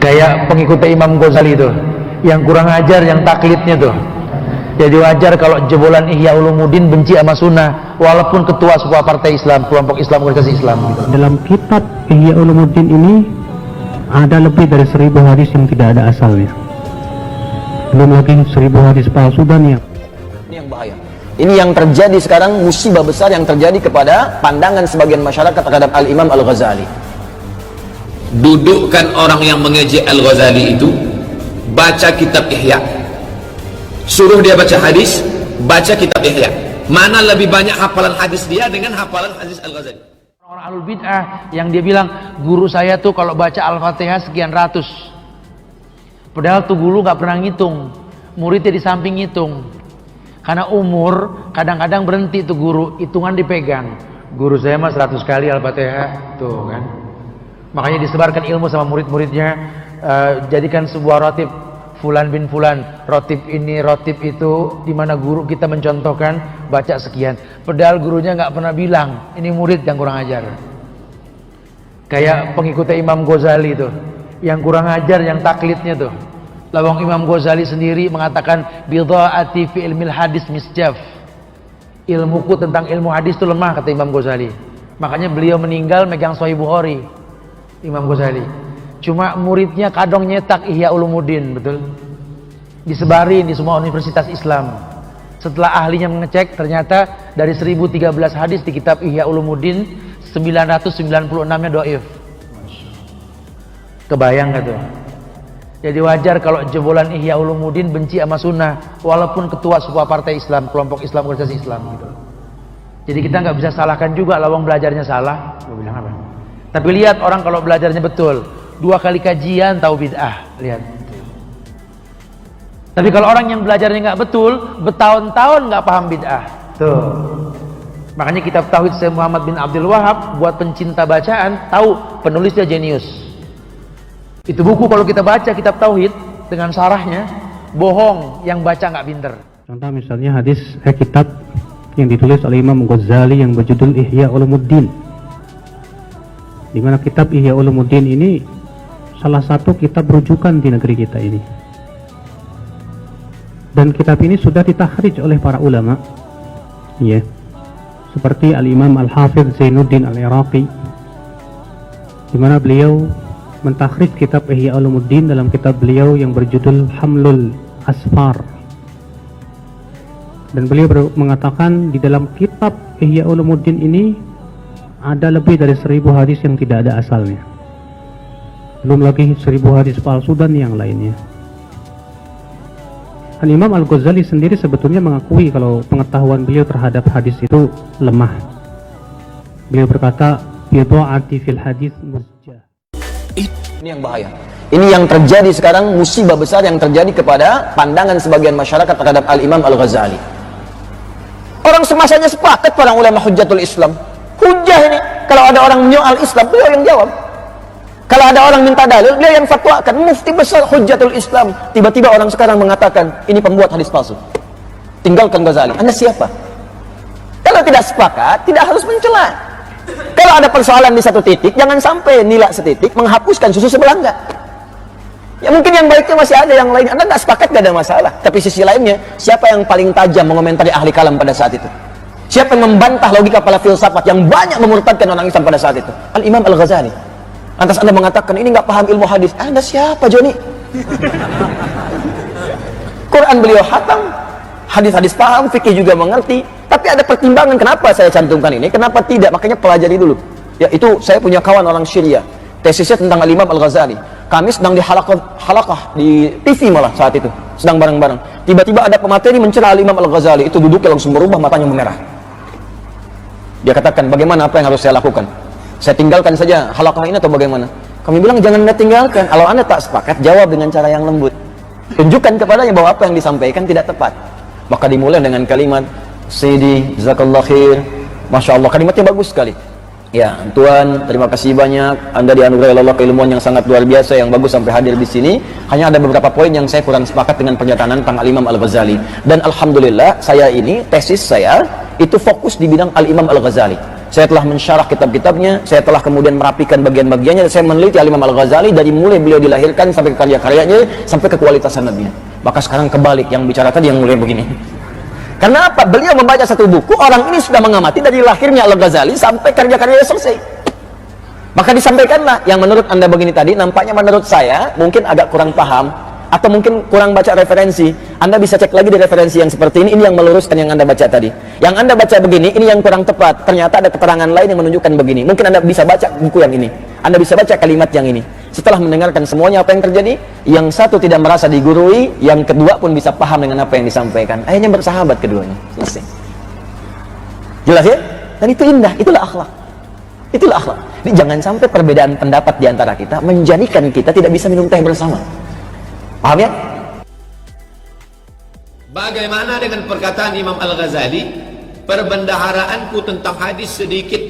Kayak pengikutnya Imam Ghazali tuh, yang kurang ajar, yang taklidnya tuh. Jadi wajar kalau jebolan Ihya Ulumuddin benci sama sunnah, walaupun ketua sebuah partai Islam, kelompok Islam, organisasi Islam gitu. Dalam kitab Ihya Ulumuddin ini ada lebih dari 1000 hadis yang tidak ada asalnya. Belum lagi 1000 hadis palsu dan yang ini yang bahaya. Ini yang terjadi sekarang, musibah besar yang terjadi kepada pandangan sebagian masyarakat terhadap Al-Imam Al-Ghazali. Dudukkan orang yang mengejek Al-Ghazali itu, baca kitab Ihya, suruh dia baca hadis, baca kitab Ihya. Mana lebih banyak hafalan hadis dia dengan hafalan hadis Al-Ghazali? Orang Ahlul Bid'ah yang dia bilang, guru saya tuh kalau baca Al-Fatihah sekian ratus, padahal tuh guru gak pernah ngitung, muridnya di samping ngitung. Karena umur kadang-kadang berhenti tuh guru, hitungan dipegang. Guru saya mah 100 kali Al-Fatihah tuh kan. Makanya disebarkan ilmu sama murid-muridnya, jadikan sebuah rotib fulan bin fulan, rotib ini, rotib itu, dimana guru kita mencontohkan baca sekian. Padahal gurunya nggak pernah bilang, ini murid yang kurang ajar. Kayak pengikutnya Imam Ghazali tuh, yang kurang ajar, yang taklidnya tuh. Lawang Imam Ghazali sendiri mengatakan bidha'ati fi ilmil hadis misjaf. Ilmuku tentang ilmu hadis itu lemah, kata Imam Ghazali. Makanya beliau meninggal megang Sahih Bukhari, Imam Ghazali. Cuma muridnya kadang nyetak Ihya Ulumuddin, betul? Disebarin di semua universitas Islam. Setelah ahlinya mengecek, ternyata dari 1013 hadis di kitab Ihya Ulumuddin, 996-nya dhaif. Kebayang gak tuh? Jadi wajar kalau jebolan Ihya Ulumuddin benci sama sunnah, walaupun ketua sebuah partai Islam, kelompok Islam, organisasi Islam gitu. Jadi kita nggak bisa salahkan juga, lawang belajarnya salah. Gue bilang apa? Tapi lihat orang kalau belajarnya betul, 2 kali kajian tahu bid'ah, lihat. Tapi kalau orang yang belajarnya nggak betul, bertahun-tahun nggak paham bid'ah, tuh. Makanya kitab Tauhid Syekh Muhammad bin Abdul Wahab buat pencinta bacaan, tahu penulisnya jenius. Itu buku kalau kita baca kitab Tauhid dengan sarahnya, bohong yang baca nggak pinter. contoh misalnya hadis kitab yang ditulis oleh Imam Ghazali yang berjudul Ihya Ulumuddin, di mana kitab Ihya Ulumuddin ini salah satu kitab rujukan di negeri kita ini. Dan kitab ini sudah ditakhrij oleh para ulama, ya, seperti Al-Imam Al-Hafidh Zainuddin Al-Iraqi, di mana beliau mentakhrij kitab Ihya Ulumuddin dalam kitab beliau yang berjudul Hamlul Asfar. Dan beliau mengatakan di dalam kitab Ihya Ulumuddin ini ada lebih dari 1000 hadis yang tidak ada asalnya. Belum lagi 1000 hadis palsu dan yang lainnya. Dan Imam Al-Ghazali sendiri sebetulnya mengakui kalau pengetahuan beliau terhadap hadis itu lemah. Beliau berkata, "Bidha'ati fil hadis musjah." Ini yang bahaya. Ini yang terjadi sekarang, musibah besar yang terjadi kepada pandangan sebagian masyarakat terhadap Al-Imam Al-Ghazali. Orang semasanya sepakat para ulama Hujjatul Islam. Hujjah ini, kalau ada orang menyoal Islam, beliau yang jawab. Kalau ada orang minta dalil, beliau yang fatwakan. Mufti besar Hujjatul Islam. Tiba-tiba orang sekarang mengatakan, ini pembuat hadis palsu, tinggalkan Ghazali. Anda siapa? Kalau tidak sepakat, tidak harus mencela. Kalau ada persoalan di satu titik, jangan sampai nilai setitik menghapuskan susu sebelah enggak. Ya mungkin yang baiknya masih ada yang lain. Anda nggak sepakat, nggak ada masalah. Tapi sisi lainnya, siapa yang paling tajam mengomentari ahli kalam pada saat itu? Siapa yang membantah logika kepala filsafat yang banyak memurtadkan orang Islam pada saat itu? Al-Imam Al-Ghazali. Lantas Anda mengatakan, ini nggak paham ilmu hadis. Anda siapa, Joni? Quran beliau hatam, hadis-hadis paham, fikih juga mengerti. Tapi ada pertimbangan kenapa saya cantumkan ini, kenapa tidak, makanya pelajari dulu. Ya itu saya punya kawan orang Syria, tesisnya tentang Al-Imam Al-Ghazali. Kami sedang di halaqah di TV malah saat itu, sedang bareng-bareng. Tiba-tiba ada pemateri mencela Al-Imam Al-Ghazali, itu duduknya langsung berubah, matanya memerah. Dia katakan, bagaimana, apa yang harus saya lakukan? Saya tinggalkan saja halaqah ini atau bagaimana? Kami bilang, jangan Anda tinggalkan. Kalau Anda tak sepakat, jawab dengan cara yang lembut. Tunjukkan kepadanya bahwa apa yang disampaikan tidak tepat. Maka dimulai dengan kalimat, Sayyidi, Jazakallah khair, Masya Allah, kalimatnya bagus sekali. Ya, Tuan, terima kasih banyak. Anda dianugerahi Allah keilmuan yang sangat luar biasa, yang bagus sampai hadir di sini. Hanya ada beberapa poin yang saya kurang sepakat dengan pernyataan tentang Al-Imam Al-Ghazali. Dan Alhamdulillah, saya ini, tesis saya, itu fokus di bidang Al-Imam Al-Ghazali. saya telah mensyarah kitab-kitabnya, saya telah kemudian merapikan bagian-bagiannya, saya meneliti Al-Imam Al-Ghazali dari mulai beliau dilahirkan sampai ke karya-karyanya, sampai ke kualitas sanadnya. Maka sekarang kebalik, yang bicara tadi yang mulai begini. Karena apa? Beliau membaca satu buku, orang ini sudah mengamati dari lahirnya Al-Ghazali sampai karya-karyanya selesai. Maka disampaikanlah, yang menurut Anda begini tadi, nampaknya menurut saya mungkin agak kurang paham, atau mungkin kurang baca referensi. Anda bisa cek lagi di referensi yang seperti ini yang meluruskan yang Anda baca tadi. Yang Anda baca begini, ini yang kurang tepat. Ternyata ada keterangan lain yang menunjukkan begini. Mungkin Anda bisa baca buku yang ini, Anda bisa baca kalimat yang ini. Setelah mendengarkan semuanya apa yang terjadi, yang satu tidak merasa digurui, yang kedua pun bisa paham dengan apa yang disampaikan. Akhirnya bersahabat keduanya. Selesai. Jelas ya? Dan itu indah, itulah akhlak. Itulah akhlak. Jadi jangan sampai perbedaan pendapat di antara kita menjadikan kita tidak bisa minum teh bersama. Paham ya? Bagaimana dengan perkataan Imam Al-Ghazali, perbendaharaanku tentang hadis sedikit?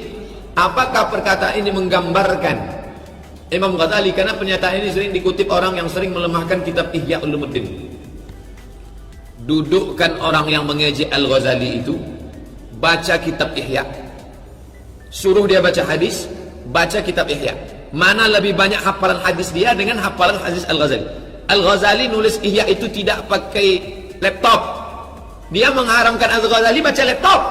Apakah perkataan ini menggambarkan Imam Ghazali? Karena pernyataan ini sering dikutip orang yang sering melemahkan kitab Ihya Ulumuddin. Dudukkan orang yang mengejek Al-Ghazali itu, baca kitab Ihya, suruh dia baca hadis, baca kitab Ihya. Mana lebih banyak hafalan hadis dia dengan hafalan hadis Al-Ghazali? Al-Ghazali nulis Ihya itu tidak pakai laptop. Dia mengharamkan Al-Ghazali baca laptop.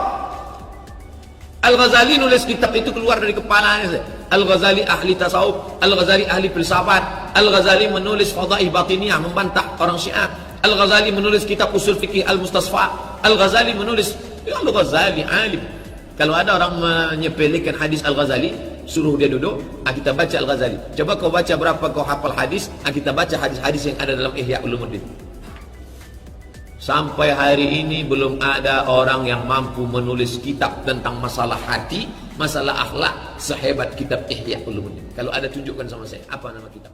Al-Ghazali nulis kitab itu keluar dari kepalanya. Al-Ghazali ahli tasawuf, Al-Ghazali ahli filsafat, Al-Ghazali menulis Fadhaih Batiniyah membantah orang Syiah, Al-Ghazali menulis kitab usul fikih Al-Mustasfa, Al-Ghazali menulis, ya Al-Ghazali alim. Kalau ada orang menyepelekan hadis Al-Ghazali, suruh dia duduk, kita baca Al-Ghazali. Coba kau baca berapa kau hafal hadis, kita baca hadis-hadis yang ada dalam Ihya Ulumuddin. Sampai hari ini belum ada orang yang mampu menulis kitab tentang masalah hati, masalah akhlak sehebat kitab Ihya Ulumuddin. Kalau ada tunjukkan sama saya, apa nama kitab?